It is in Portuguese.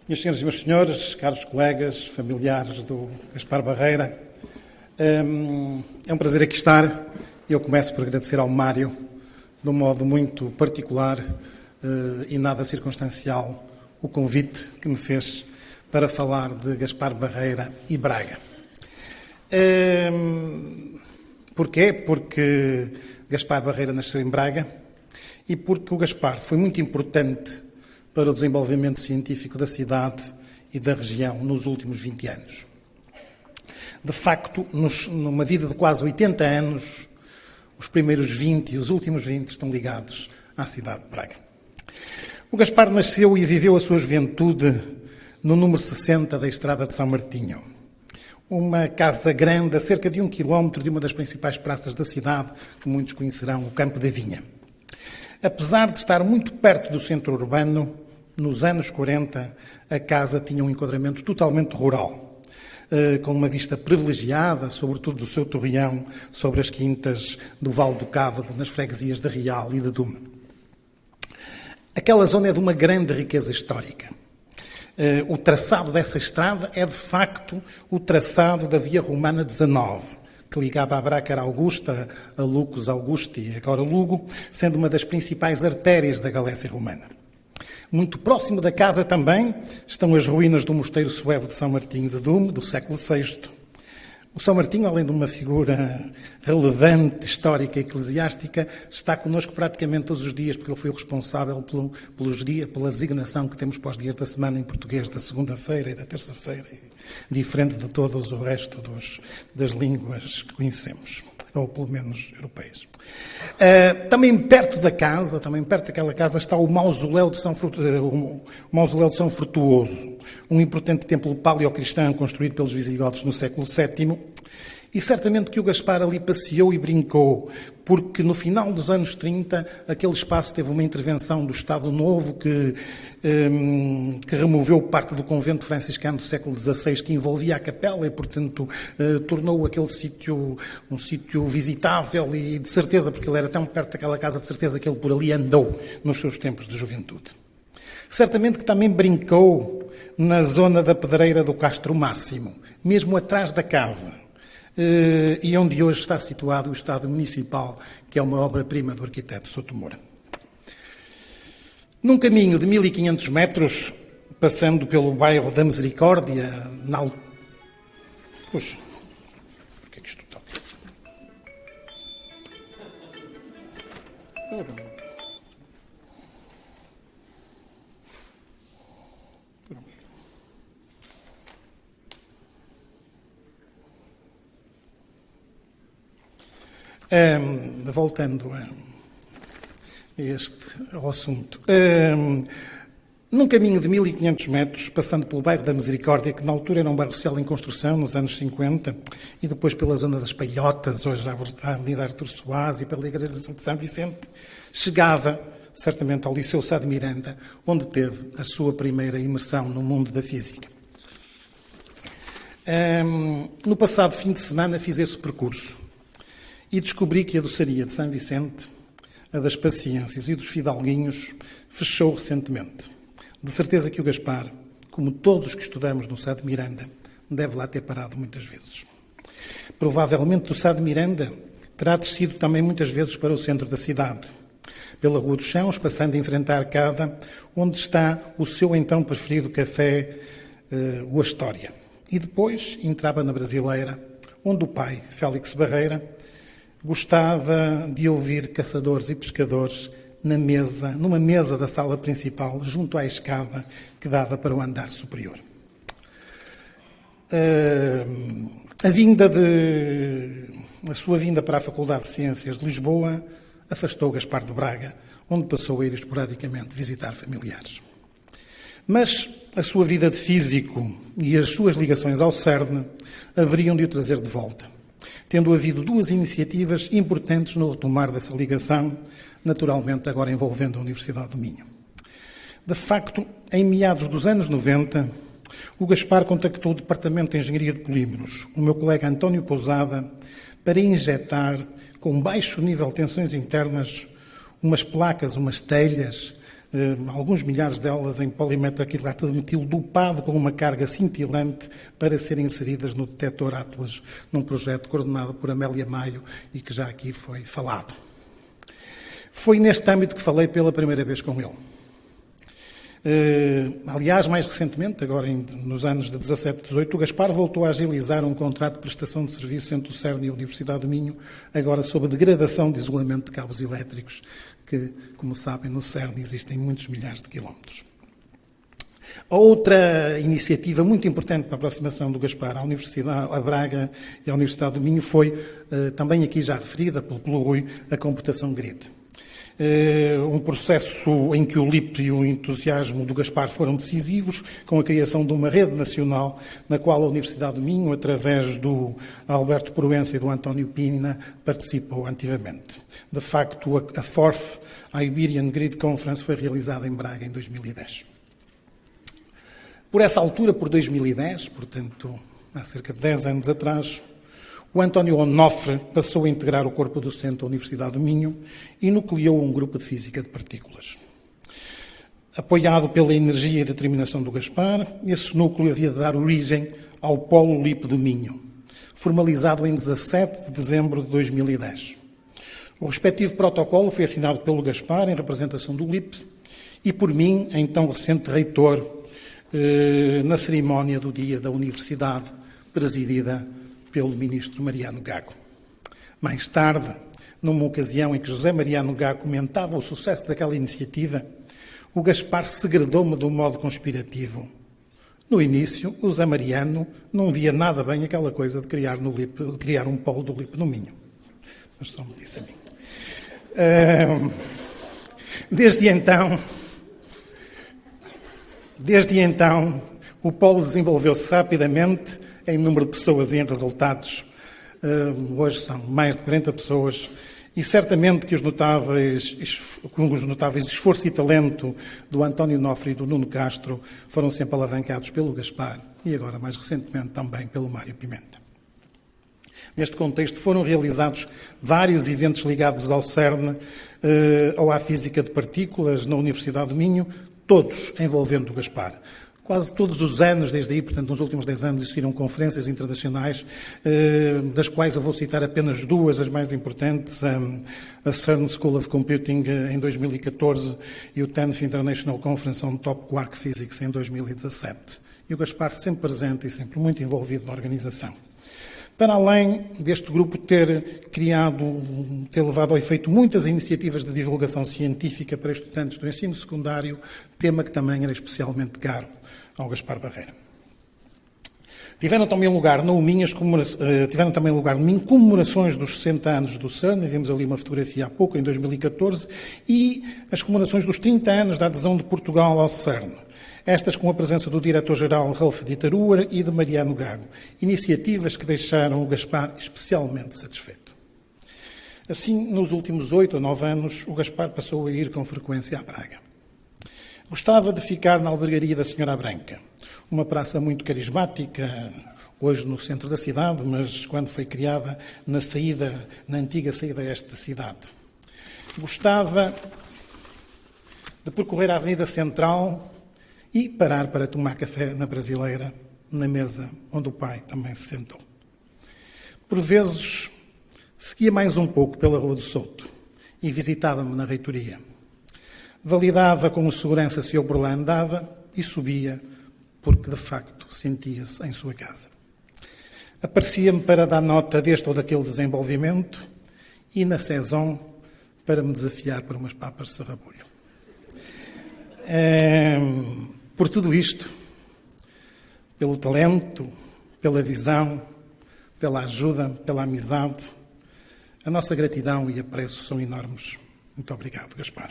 Minhas senhoras e meus senhores, caros colegas, familiares do Gaspar Barreira, é um prazer aqui estar. Eu começo por agradecer ao Mário, de um modo muito particular e nada circunstancial, o convite que me fez para falar de Gaspar Barreira e Braga. Porquê? Porque Gaspar Barreira nasceu em Braga e porque o Gaspar foi muito importante para o desenvolvimento científico da cidade e da região nos últimos 20 anos. De facto, numa vida de quase 80 anos, os primeiros 20 e os últimos 20 estão ligados à cidade de Braga. O Gaspar nasceu e viveu a sua juventude no número 60 da Estrada de São Martinho. Uma casa grande a cerca de 1 quilómetro de uma das principais praças da cidade, que muitos conhecerão, o Campo da Vinha. Apesar de estar muito perto do centro urbano, nos anos 40 a casa tinha um enquadramento totalmente rural, com uma vista privilegiada, sobretudo do seu torreão, sobre as quintas do Vale do Cávado, nas freguesias de Real e de Dume. Aquela zona é de uma grande riqueza histórica. O traçado dessa estrada é, de facto, o traçado da Via Romana 19, que ligava a Bracara Augusta, a Lucus Augusti e agora Lugo, sendo uma das principais artérias da Galécia Romana. Muito próximo da casa também estão as ruínas do Mosteiro Suevo de São Martinho de Dume, do século VI. O São Martinho, além de uma figura relevante, histórica e eclesiástica, está connosco praticamente todos os dias, porque ele foi o responsável pela designação que temos para os dias da semana em português, da segunda-feira e da terça-feira, diferente de todos o resto das línguas que conhecemos, ou pelo menos europeias. Também perto daquela casa, está o Mausoléu de São Frutuoso, um importante templo paleocristão construído pelos visigodos no século VII. E certamente que o Gaspar ali passeou e brincou, porque no final dos anos 30 aquele espaço teve uma intervenção do Estado Novo que removeu parte do convento franciscano do século XVI que envolvia a capela e, portanto, tornou aquele sítio um sítio visitável e de certeza, porque ele era tão perto daquela casa, de certeza que ele por ali andou nos seus tempos de juventude. Certamente que também brincou na zona da Pedreira do Castro Máximo, mesmo atrás da casa, e onde hoje está situado o Estádio Municipal, que é uma obra-prima do arquiteto Souto Moura. Num caminho de 1500 metros, passando pelo bairro da Misericórdia, Puxa, porquê que isto toca? Voltando ao assunto. Num caminho de 1500 metros, passando pelo bairro da Misericórdia, que na altura era um bairro social em construção, nos anos 50, e depois pela zona das Palhotas, hoje a Avenida Artur Soares, e pela Igreja de São Vicente, chegava certamente ao Liceu Sá de Miranda, onde teve a sua primeira imersão no mundo da física. No passado fim de semana fiz esse percurso e descobri que a doçaria de São Vicente, a das Paciências e dos Fidalguinhos, fechou recentemente. De certeza que o Gaspar, como todos os que estudamos no Sá de Miranda, deve lá ter parado muitas vezes. Provavelmente do Sá de Miranda terá descido também muitas vezes para o centro da cidade, pela Rua dos Chãos, passando a enfrentar a Arcada, onde está o seu então preferido café, o Astória. E depois entrava na Brasileira, onde o pai, Félix Barreira, gostava de ouvir caçadores e pescadores numa mesa da sala principal, junto à escada que dava para o andar superior. A sua vinda para a Faculdade de Ciências de Lisboa afastou Gaspar de Braga, onde passou a ir esporadicamente visitar familiares. Mas a sua vida de físico e as suas ligações ao CERN haveriam de o trazer de volta, tendo havido duas iniciativas importantes no retomar dessa ligação, naturalmente agora envolvendo a Universidade do Minho. De facto, em meados dos anos 90, o Gaspar contactou o Departamento de Engenharia de Polímeros, o meu colega António Pousada, para injetar, com baixo nível de tensões internas, umas placas, umas telhas alguns milhares delas em polimetilacetato de metil dopado com uma carga cintilante para serem inseridas no detector Atlas, num projeto coordenado por Amélia Maio e que já aqui foi falado. Foi neste âmbito que falei pela primeira vez com ele. Aliás, mais recentemente, agora nos anos de 17 e 18, o Gaspar voltou a agilizar um contrato de prestação de serviço entre o CERN e a Universidade do Minho, agora sob a degradação de isolamento de cabos elétricos, que, como sabem, no CERN existem muitos milhares de quilómetros. A outra iniciativa muito importante para a aproximação do Gaspar à Universidade, a Braga e à Universidade do Minho foi, também aqui já referida pelo Rui, a computação grid. Um processo em que o LIP e o entusiasmo do Gaspar foram decisivos, com a criação de uma rede nacional, na qual a Universidade do Minho, através do Alberto Proença e do António Pina, participou ativamente. De facto, a FORF, a Iberian Grid Conference, foi realizada em Braga em 2010. Por essa altura, por 2010, portanto, há cerca de 10 anos atrás, o António Onofre passou a integrar o corpo docente da Universidade do Minho e nucleou um grupo de física de partículas. Apoiado pela energia e determinação do Gaspar, esse núcleo havia de dar origem ao Polo LIP do Minho, formalizado em 17 de dezembro de 2010. O respectivo protocolo foi assinado pelo Gaspar, em representação do LIP, e por mim, então recente reitor, na cerimónia do Dia da Universidade, presidida pelo ministro Mariano Gago. Mais tarde, numa ocasião em que José Mariano Gago comentava o sucesso daquela iniciativa, o Gaspar segredou-me de um modo conspirativo. No início, o José Mariano não via nada bem aquela coisa de criar um polo do LIP no Minho. Mas só me disse a mim. Desde então, o polo desenvolveu-se rapidamente em número de pessoas e em resultados. Hoje são mais de 40 pessoas e certamente que os notáveis esforço e talento do António Onofre e do Nuno Castro foram sempre alavancados pelo Gaspar e agora, mais recentemente, também pelo Mário Pimenta. Neste contexto, foram realizados vários eventos ligados ao CERN ou à física de partículas na Universidade do Minho, todos envolvendo o Gaspar. Quase todos os anos, desde aí, portanto, nos últimos 10 anos, existiram conferências internacionais, das quais eu vou citar apenas duas, as mais importantes, a CERN School of Computing em 2014 e o 10th International Conference on Top Quark Physics em 2017. E o Gaspar sempre presente e sempre muito envolvido na organização. Para além deste grupo ter levado ao efeito muitas iniciativas de divulgação científica para estudantes do ensino secundário, tema que também era especialmente caro ao Gaspar Barreira. Tiveram também lugar no Minho comemorações dos 60 anos do CERN, vimos ali uma fotografia há pouco, em 2014, e as comemorações dos 30 anos da adesão de Portugal ao CERN. Estas com a presença do diretor-geral Ralph Dieterauer e de Mariano Gago. Iniciativas que deixaram o Gaspar especialmente satisfeito. Assim, nos últimos 8 ou 9 anos, o Gaspar passou a ir com frequência à Braga. Gostava de ficar na albergaria da Senhora Branca, uma praça muito carismática, hoje no centro da cidade, mas quando foi criada na antiga saída este da cidade. Gostava de percorrer a Avenida Central e parar para tomar café na Brasileira, na mesa onde o pai também se sentou. Por vezes, seguia mais um pouco pela Rua do Souto e visitava-me na reitoria. Validava com segurança se eu por lá andava e subia, porque de facto sentia-se em sua casa. Aparecia-me para dar nota deste ou daquele desenvolvimento e na saison para me desafiar para umas papas de sarrabulho. Por tudo isto, pelo talento, pela visão, pela ajuda, pela amizade, a nossa gratidão e apreço são enormes. Muito obrigado, Gaspar.